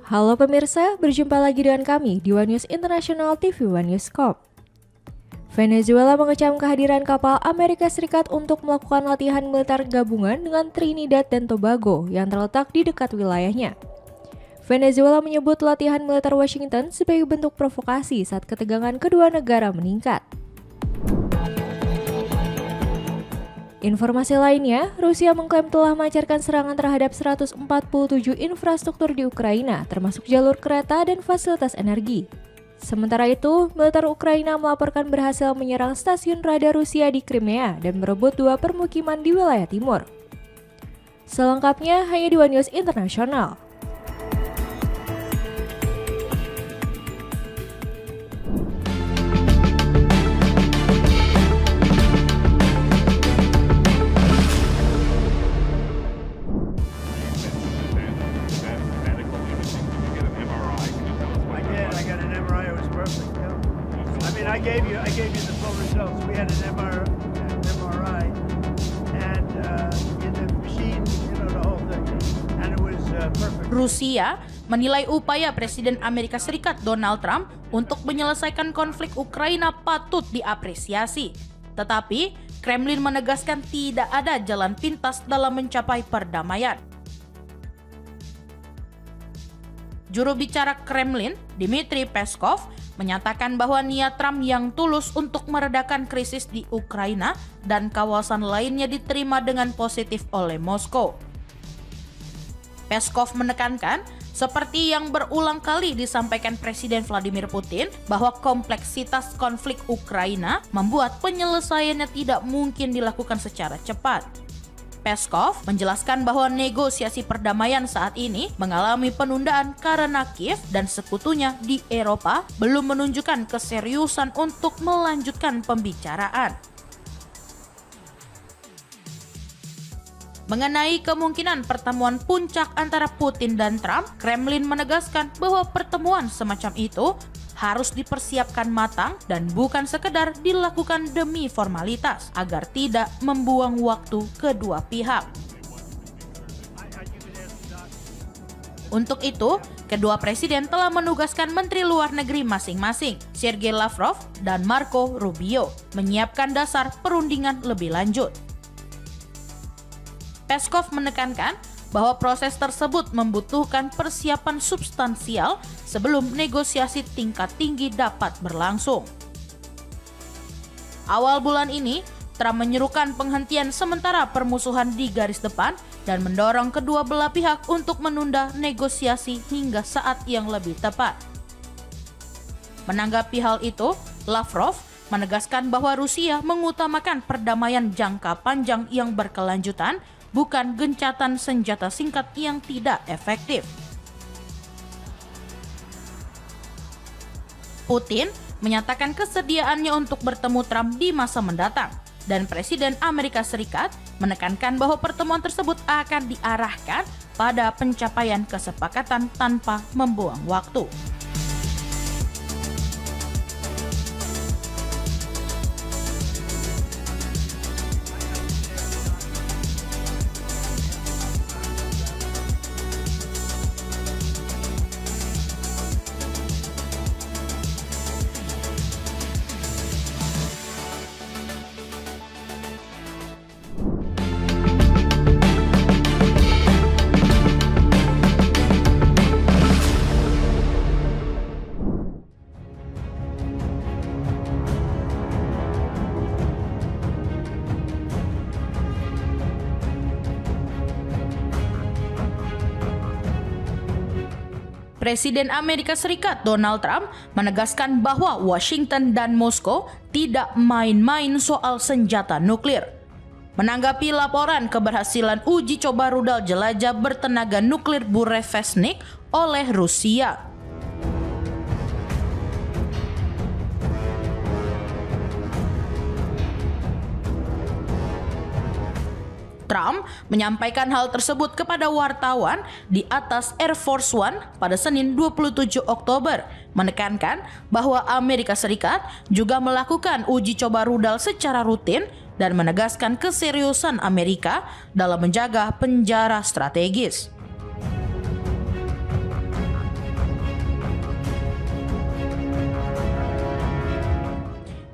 Halo pemirsa, berjumpa lagi dengan kami di One News International TV One News Corp. Venezuela mengecam kehadiran kapal Amerika Serikat untuk melakukan latihan militer gabungan dengan Trinidad dan Tobago yang terletak di dekat wilayahnya. Venezuela menyebut latihan militer Washington sebagai bentuk provokasi saat ketegangan kedua negara meningkat. Informasi lainnya, Rusia mengklaim telah melancarkan serangan terhadap 147 infrastruktur di Ukraina, termasuk jalur kereta dan fasilitas energi. Sementara itu, militer Ukraina melaporkan berhasil menyerang stasiun radar Rusia di Crimea dan merebut 2 permukiman di wilayah timur. Selengkapnya hanya di One News International. I gave you the full results. We had an MRI, and in the machine, the whole thing, and it was perfect. Rusia menilai upaya Presiden Amerika Serikat Donald Trump untuk menyelesaikan konflik Ukraina patut diapresiasi. Tetapi, Kremlin menegaskan tidak ada jalan pintas dalam mencapai perdamaian. Juru bicara Kremlin, Dmitry Peskov, menyatakan bahwa niat Trump yang tulus untuk meredakan krisis di Ukraina dan kawasan lainnya diterima dengan positif oleh Moskow. Peskov menekankan, seperti yang berulang kali disampaikan Presiden Vladimir Putin, bahwa kompleksitas konflik Ukraina membuat penyelesaiannya tidak mungkin dilakukan secara cepat. Peskov menjelaskan bahwa negosiasi perdamaian saat ini mengalami penundaan karena Kiev dan sekutunya di Eropa belum menunjukkan keseriusan untuk melanjutkan pembicaraan. Mengenai kemungkinan pertemuan puncak antara Putin dan Trump, Kremlin menegaskan bahwa pertemuan semacam itu harus dipersiapkan matang dan bukan sekedar dilakukan demi formalitas agar tidak membuang waktu kedua pihak. Untuk itu, kedua presiden telah menugaskan Menteri Luar Negeri masing-masing, Sergei Lavrov dan Marco Rubio, menyiapkan dasar perundingan lebih lanjut. Peskov menekankan bahwa proses tersebut membutuhkan persiapan substansial sebelum negosiasi tingkat tinggi dapat berlangsung. Awal bulan ini, Trump menyerukan penghentian sementara permusuhan di garis depan dan mendorong kedua belah pihak untuk menunda negosiasi hingga saat yang lebih tepat. Menanggapi hal itu, Lavrov menegaskan bahwa Rusia mengutamakan perdamaian jangka panjang yang berkelanjutan, bukan gencatan senjata singkat yang tidak efektif. Putin menyatakan kesediaannya untuk bertemu Trump di masa mendatang, dan Presiden Amerika Serikat menekankan bahwa pertemuan tersebut akan diarahkan pada pencapaian kesepakatan tanpa membuang waktu. Presiden Amerika Serikat Donald Trump menegaskan bahwa Washington dan Moskow tidak main-main soal senjata nuklir. Menanggapi laporan keberhasilan uji coba rudal jelajah bertenaga nuklir Burevestnik oleh Rusia, Trump menyampaikan hal tersebut kepada wartawan di atas Air Force One pada Senin 27 Oktober, menekankan bahwa Amerika Serikat juga melakukan uji coba rudal secara rutin dan menegaskan keseriusan Amerika dalam menjaga penjara strategis.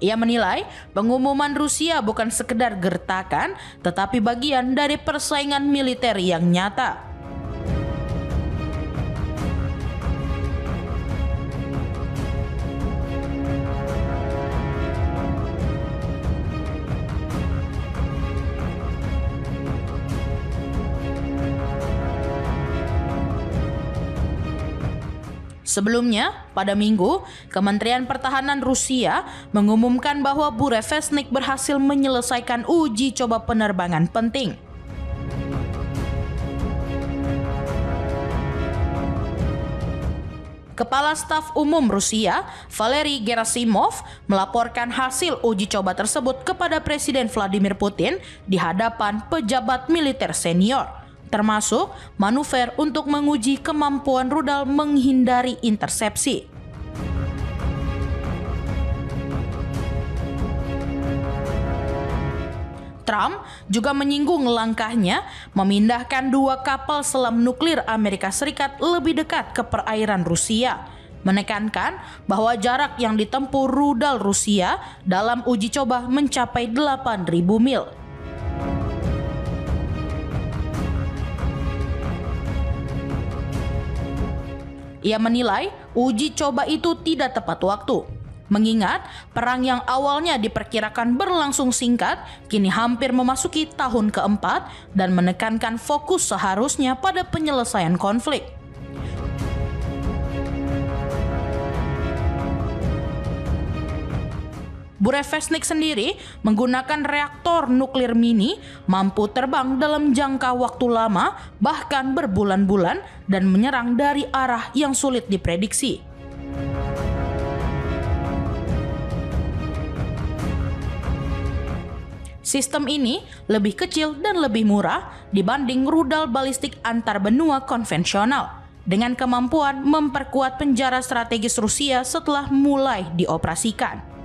Ia menilai pengumuman Rusia bukan sekedar gertakan, tetapi bagian dari persaingan militer yang nyata. Sebelumnya, pada Minggu, Kementerian Pertahanan Rusia mengumumkan bahwa Burevestnik berhasil menyelesaikan uji coba penerbangan penting. Kepala Staf Umum Rusia, Valery Gerasimov, melaporkan hasil uji coba tersebut kepada Presiden Vladimir Putin di hadapan pejabat militer senior, termasuk manuver untuk menguji kemampuan rudal menghindari intersepsi. Trump juga menyinggung langkahnya memindahkan 2 kapal selam nuklir Amerika Serikat lebih dekat ke perairan Rusia, menekankan bahwa jarak yang ditempuh rudal Rusia dalam uji coba mencapai 8.000 mil. Ia menilai uji coba itu tidak tepat waktu, mengingat perang yang awalnya diperkirakan berlangsung singkat, kini hampir memasuki tahun keempat dan menekankan fokus seharusnya pada penyelesaian konflik. Burevestnik sendiri menggunakan reaktor nuklir mini, mampu terbang dalam jangka waktu lama, bahkan berbulan-bulan, dan menyerang dari arah yang sulit diprediksi. Sistem ini lebih kecil dan lebih murah dibanding rudal balistik antar benua konvensional, dengan kemampuan memperkuat penjara strategis Rusia setelah mulai dioperasikan.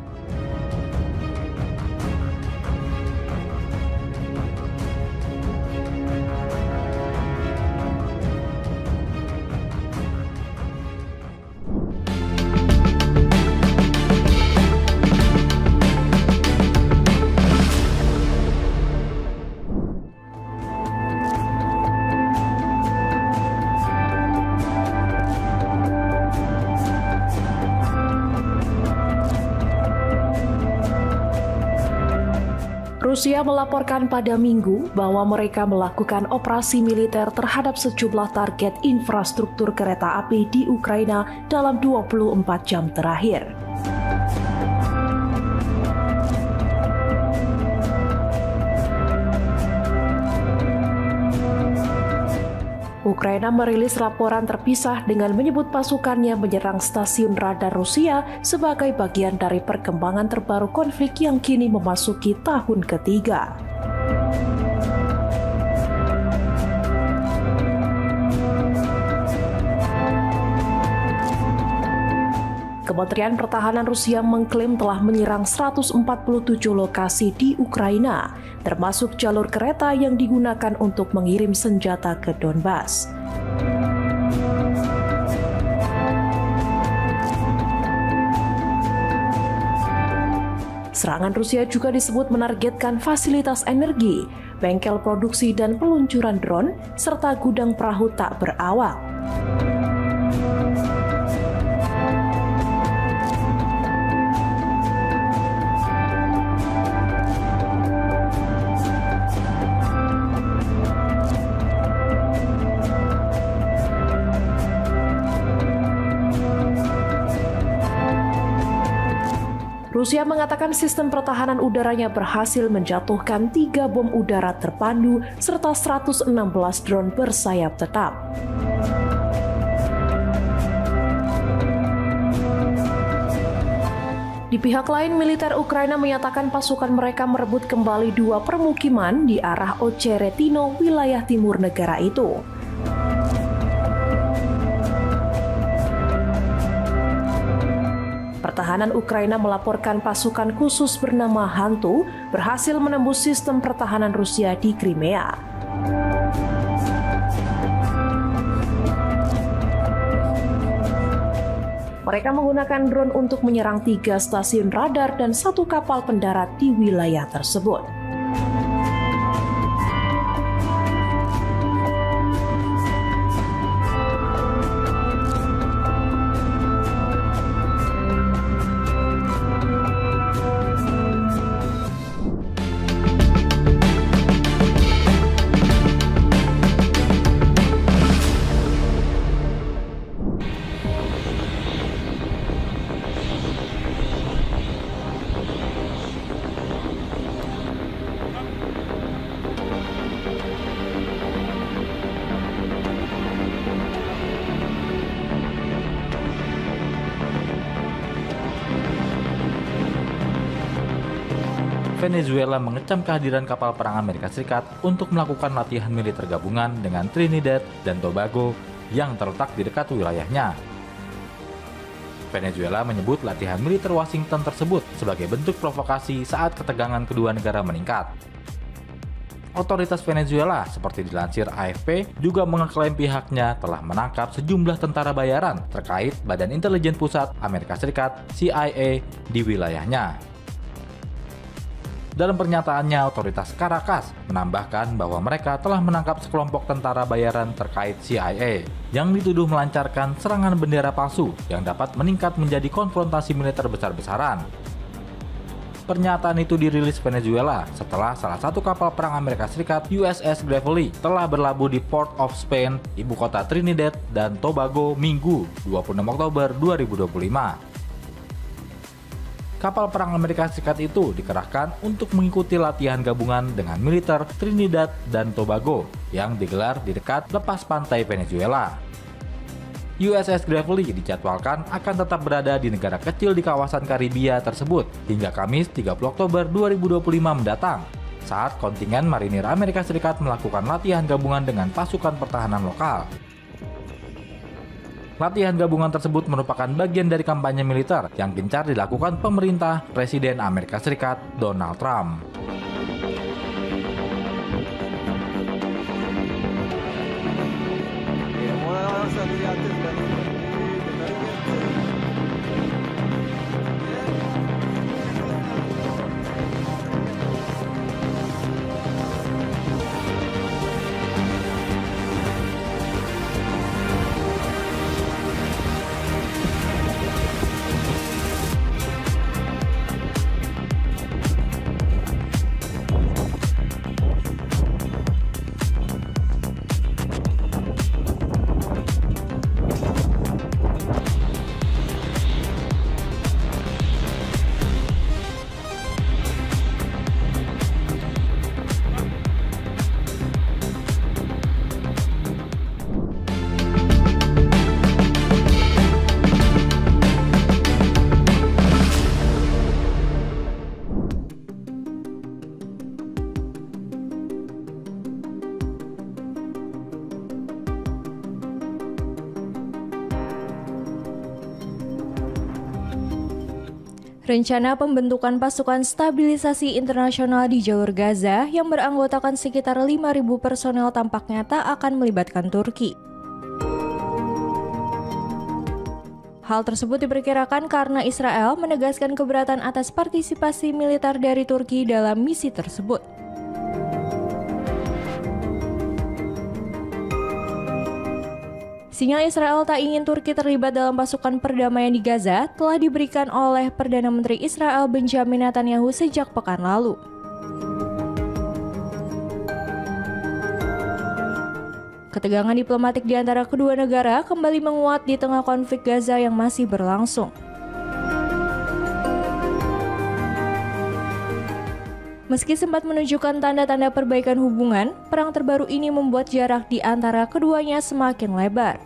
Rusia melaporkan pada Minggu bahwa mereka melakukan operasi militer terhadap sejumlah target infrastruktur kereta api di Ukraina dalam 24 jam terakhir. Ukraina merilis laporan terpisah dengan menyebut pasukannya menyerang stasiun radar Rusia sebagai bagian dari perkembangan terbaru konflik yang kini memasuki tahun ketiga. Kementerian Pertahanan Rusia mengklaim telah menyerang 147 lokasi di Ukraina, termasuk jalur kereta yang digunakan untuk mengirim senjata ke Donbas. Serangan Rusia juga disebut menargetkan fasilitas energi, bengkel produksi dan peluncuran drone, serta gudang perahu tak berawak. Rusia mengatakan sistem pertahanan udaranya berhasil menjatuhkan 3 bom udara terpandu serta 116 drone bersayap tetap. Di pihak lain, militer Ukraina menyatakan pasukan mereka merebut kembali 2 permukiman di arah Ocheretino, wilayah timur negara itu. Pertahanan Ukraina melaporkan pasukan khusus bernama Hantu berhasil menembus sistem pertahanan Rusia di Crimea. Mereka menggunakan drone untuk menyerang 3 stasiun radar dan 1 kapal pendarat di wilayah tersebut. Venezuela mengecam kehadiran kapal perang Amerika Serikat untuk melakukan latihan militer gabungan dengan Trinidad dan Tobago yang terletak di dekat wilayahnya. Venezuela menyebut latihan militer Washington tersebut sebagai bentuk provokasi saat ketegangan kedua negara meningkat. Otoritas Venezuela, seperti dilansir AFP, juga mengeklaim pihaknya telah menangkap sejumlah tentara bayaran terkait Badan Intelijen Pusat Amerika Serikat (CIA) di wilayahnya. Dalam pernyataannya, otoritas Caracas menambahkan bahwa mereka telah menangkap sekelompok tentara bayaran terkait CIA yang dituduh melancarkan serangan bendera palsu yang dapat meningkat menjadi konfrontasi militer besar-besaran. Pernyataan itu dirilis Venezuela setelah salah satu kapal perang Amerika Serikat USS Gravely telah berlabuh di Port of Spain, ibu kota Trinidad dan Tobago, Minggu 26 Oktober 2025. Kapal perang Amerika Serikat itu dikerahkan untuk mengikuti latihan gabungan dengan militer Trinidad dan Tobago yang digelar di dekat lepas pantai Venezuela. USS Gravely dijadwalkan akan tetap berada di negara kecil di kawasan Karibia tersebut hingga Kamis 30 Oktober 2025 mendatang, saat kontingen marinir Amerika Serikat melakukan latihan gabungan dengan pasukan pertahanan lokal. Latihan gabungan tersebut merupakan bagian dari kampanye militer yang gencar dilakukan pemerintah Presiden Amerika Serikat Donald Trump. Rencana pembentukan pasukan stabilisasi internasional di jalur Gaza yang beranggotakan sekitar 5.000 personel tampaknya tak akan melibatkan Turki. Hal tersebut diperkirakan karena Israel menegaskan keberatan atas partisipasi militer dari Turki dalam misi tersebut. Sinyal Israel tak ingin Turki terlibat dalam pasukan perdamaian di Gaza telah diberikan oleh Perdana Menteri Israel Benjamin Netanyahu sejak pekan lalu. Ketegangan diplomatik di antara kedua negara kembali menguat di tengah konflik Gaza yang masih berlangsung. Meski sempat menunjukkan tanda-tanda perbaikan hubungan, perang terbaru ini membuat jarak di antara keduanya semakin lebar.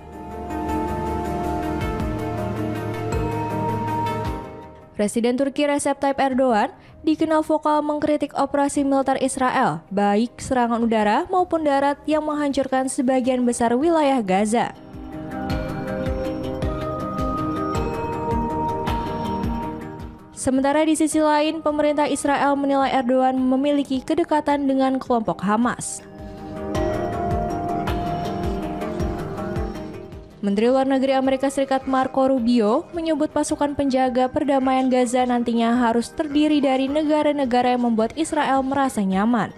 Presiden Turki Recep Tayyip Erdogan dikenal vokal mengkritik operasi militer Israel, baik serangan udara maupun darat yang menghancurkan sebagian besar wilayah Gaza. Sementara di sisi lain, pemerintah Israel menilai Erdogan memiliki kedekatan dengan kelompok Hamas. Menteri Luar Negeri Amerika Serikat Marco Rubio menyebut pasukan penjaga perdamaian Gaza nantinya harus terdiri dari negara-negara yang membuat Israel merasa nyaman.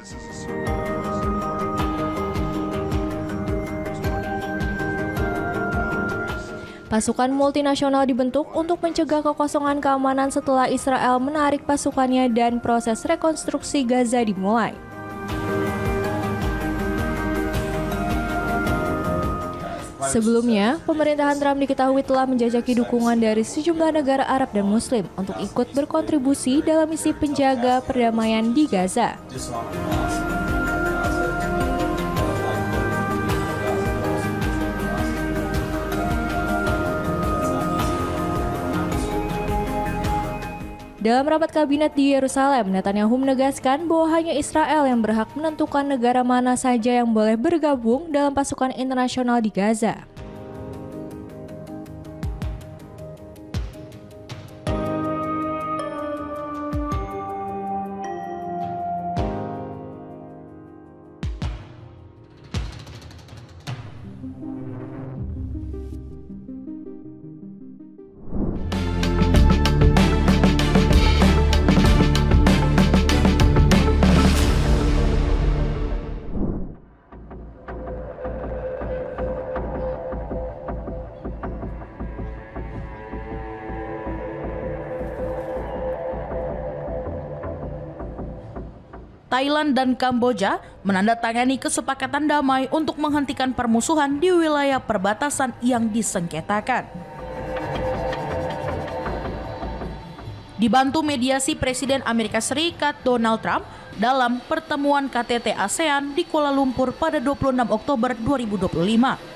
Pasukan multinasional dibentuk untuk mencegah kekosongan keamanan setelah Israel menarik pasukannya dan proses rekonstruksi Gaza dimulai. Sebelumnya, pemerintahan Trump diketahui telah menjajaki dukungan dari sejumlah negara Arab dan Muslim untuk ikut berkontribusi dalam misi penjaga perdamaian di Gaza. Dalam rapat kabinet di Yerusalem, Netanyahu menegaskan bahwa hanya Israel yang berhak menentukan negara mana saja yang boleh bergabung dalam pasukan internasional di Gaza. Thailand dan Kamboja menandatangani kesepakatan damai untuk menghentikan permusuhan di wilayah perbatasan yang disengketakan. Dibantu mediasi Presiden Amerika Serikat Donald Trump dalam pertemuan KTT ASEAN di Kuala Lumpur pada 26 Oktober 2025.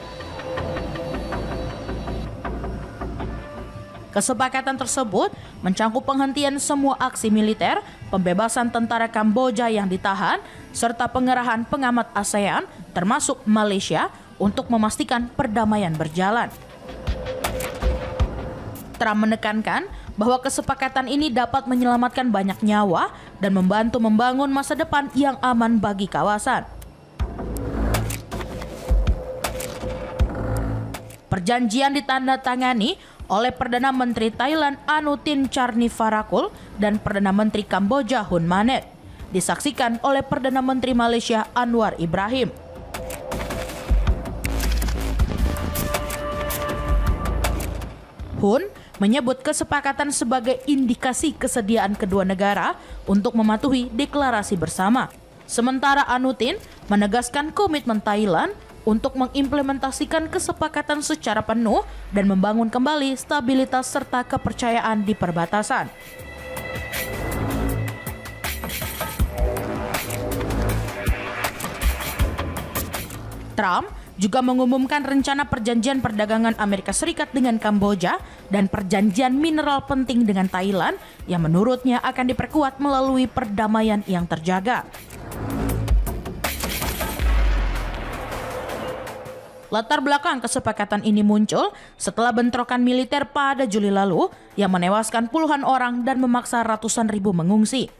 Kesepakatan tersebut mencakup penghentian semua aksi militer, pembebasan tentara Kamboja yang ditahan, serta pengerahan pengamat ASEAN termasuk Malaysia untuk memastikan perdamaian berjalan. Trump menekankan bahwa kesepakatan ini dapat menyelamatkan banyak nyawa dan membantu membangun masa depan yang aman bagi kawasan. Perjanjian ditandatangani oleh Perdana Menteri Thailand Anutin Charnvirakul dan Perdana Menteri Kamboja Hun Manet, disaksikan oleh Perdana Menteri Malaysia Anwar Ibrahim. Hun menyebut kesepakatan sebagai indikasi kesediaan kedua negara untuk mematuhi deklarasi bersama. Sementara Anutin menegaskan komitmen Thailand untuk mengimplementasikan kesepakatan secara penuh dan membangun kembali stabilitas serta kepercayaan di perbatasan. Trump juga mengumumkan rencana perjanjian perdagangan Amerika Serikat dengan Kamboja dan perjanjian mineral penting dengan Thailand yang menurutnya akan diperkuat melalui perdamaian yang terjaga. Latar belakang kesepakatan ini muncul setelah bentrokan militer pada Juli lalu yang menewaskan puluhan orang dan memaksa ratusan ribu mengungsi.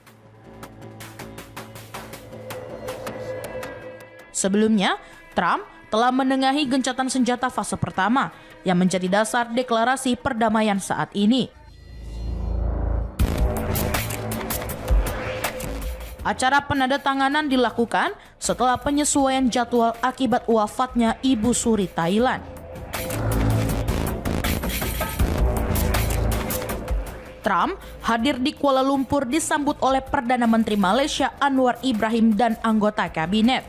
Sebelumnya, Trump telah menengahi gencatan senjata fase pertama yang menjadi dasar deklarasi perdamaian saat ini. Acara penandatanganan dilakukan setelah penyesuaian jadwal akibat wafatnya Ibu Suri Thailand. Trump hadir di Kuala Lumpur disambut oleh Perdana Menteri Malaysia Anwar Ibrahim dan anggota kabinet.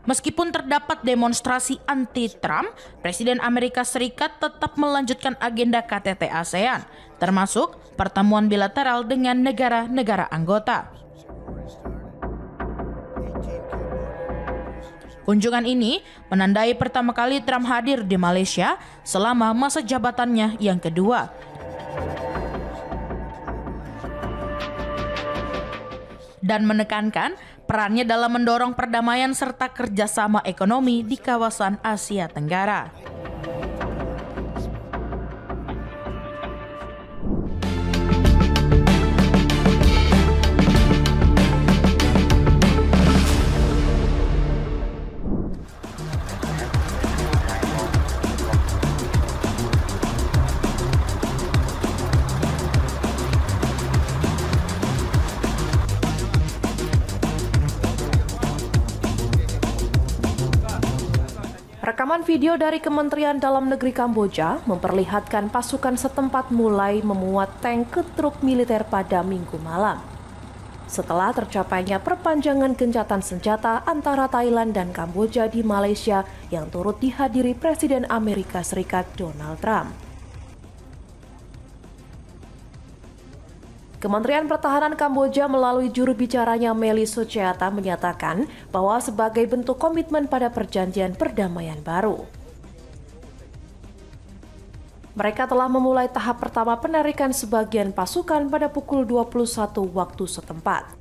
Meskipun terdapat demonstrasi anti-Trump, Presiden Amerika Serikat tetap melanjutkan agenda KTT ASEAN, termasuk pertemuan bilateral dengan negara-negara anggota. Kunjungan ini menandai pertama kali Trump hadir di Malaysia selama masa jabatannya yang kedua. Dan menekankan perannya dalam mendorong perdamaian serta kerjasama ekonomi di kawasan Asia Tenggara. Rekaman video dari Kementerian Dalam Negeri Kamboja memperlihatkan pasukan setempat mulai memuat tank ke truk militer pada Minggu malam. Setelah tercapainya perpanjangan gencatan senjata antara Thailand dan Kamboja di Malaysia yang turut dihadiri Presiden Amerika Serikat Donald Trump. Kementerian Pertahanan Kamboja melalui juru bicaranya Meli Sucheata menyatakan bahwa sebagai bentuk komitmen pada perjanjian perdamaian baru, mereka telah memulai tahap pertama penarikan sebagian pasukan pada pukul 21 waktu setempat.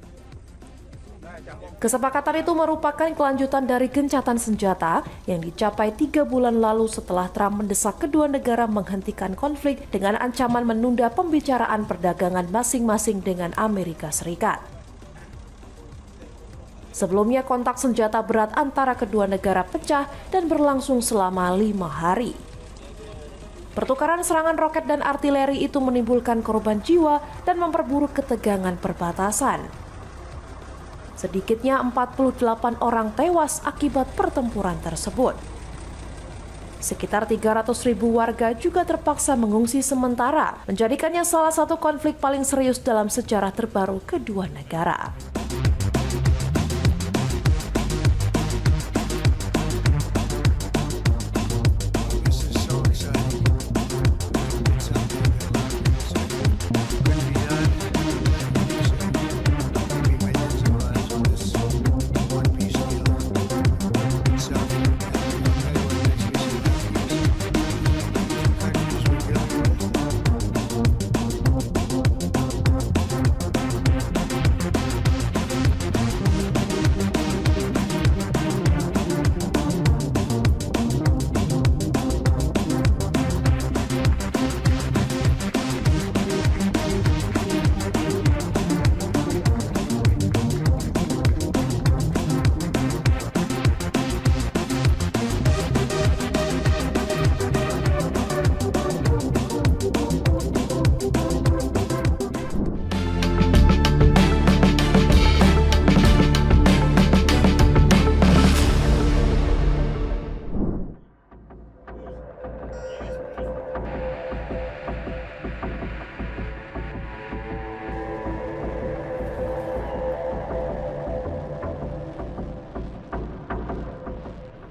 Kesepakatan itu merupakan kelanjutan dari gencatan senjata yang dicapai 3 bulan lalu setelah Trump mendesak kedua negara menghentikan konflik dengan ancaman menunda pembicaraan perdagangan masing-masing dengan Amerika Serikat. Sebelumnya kontak senjata berat antara kedua negara pecah dan berlangsung selama 5 hari. Pertukaran serangan roket dan artileri itu menimbulkan korban jiwa dan memperburuk ketegangan perbatasan. Sedikitnya 48 orang tewas akibat pertempuran tersebut. Sekitar 300.000 warga juga terpaksa mengungsi sementara, menjadikannya salah satu konflik paling serius dalam sejarah terbaru kedua negara.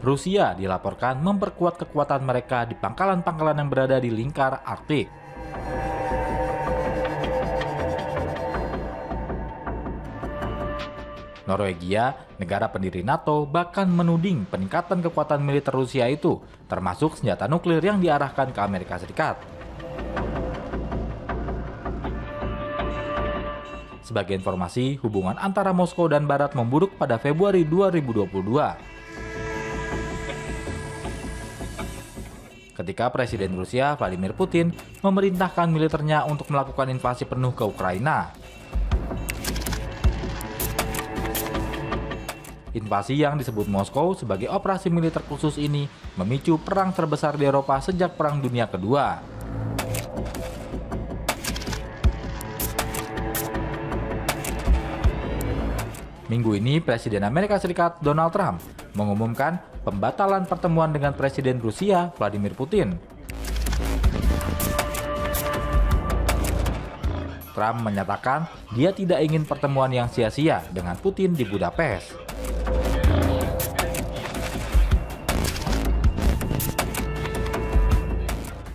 Rusia dilaporkan memperkuat kekuatan mereka di pangkalan-pangkalan yang berada di lingkar Arktik. Norwegia, negara pendiri NATO, bahkan menuding peningkatan kekuatan militer Rusia itu, termasuk senjata nuklir yang diarahkan ke Amerika Serikat. Sebagai informasi, hubungan antara Moskow dan Barat memburuk pada Februari 2022. Ketika Presiden Rusia Vladimir Putin memerintahkan militernya untuk melakukan invasi penuh ke Ukraina. Invasi yang disebut Moskow sebagai operasi militer khusus ini memicu perang terbesar di Eropa sejak Perang Dunia Kedua. Minggu ini, Presiden Amerika Serikat Donald Trump mengumumkan pembatalan pertemuan dengan Presiden Rusia Vladimir Putin. Trump menyatakan dia tidak ingin pertemuan yang sia-sia dengan Putin di Budapest.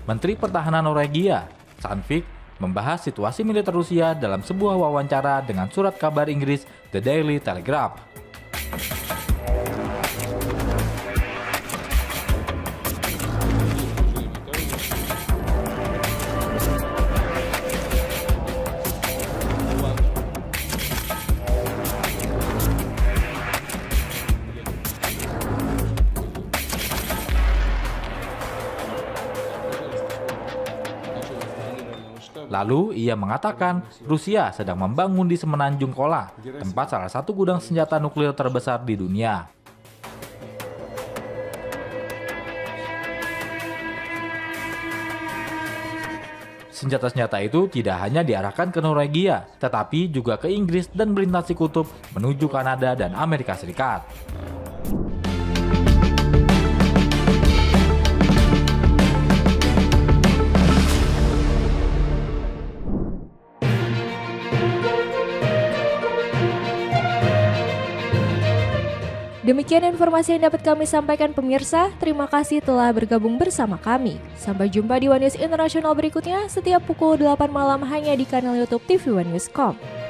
Menteri Pertahanan Norwegia, Sandvik, membahas situasi militer Rusia dalam sebuah wawancara dengan surat kabar Inggris The Daily Telegraph. Lalu ia mengatakan Rusia sedang membangun di Semenanjung Kola, tempat salah satu gudang senjata nuklir terbesar di dunia. Senjata-senjata itu tidak hanya diarahkan ke Norwegia, tetapi juga ke Inggris dan melintasi kutub menuju Kanada dan Amerika Serikat. Demikian informasi yang dapat kami sampaikan pemirsa. Terima kasih telah bergabung bersama kami. Sampai jumpa di One News Internasional berikutnya setiap pukul 8 malam hanya di kanal YouTube TV One News.com.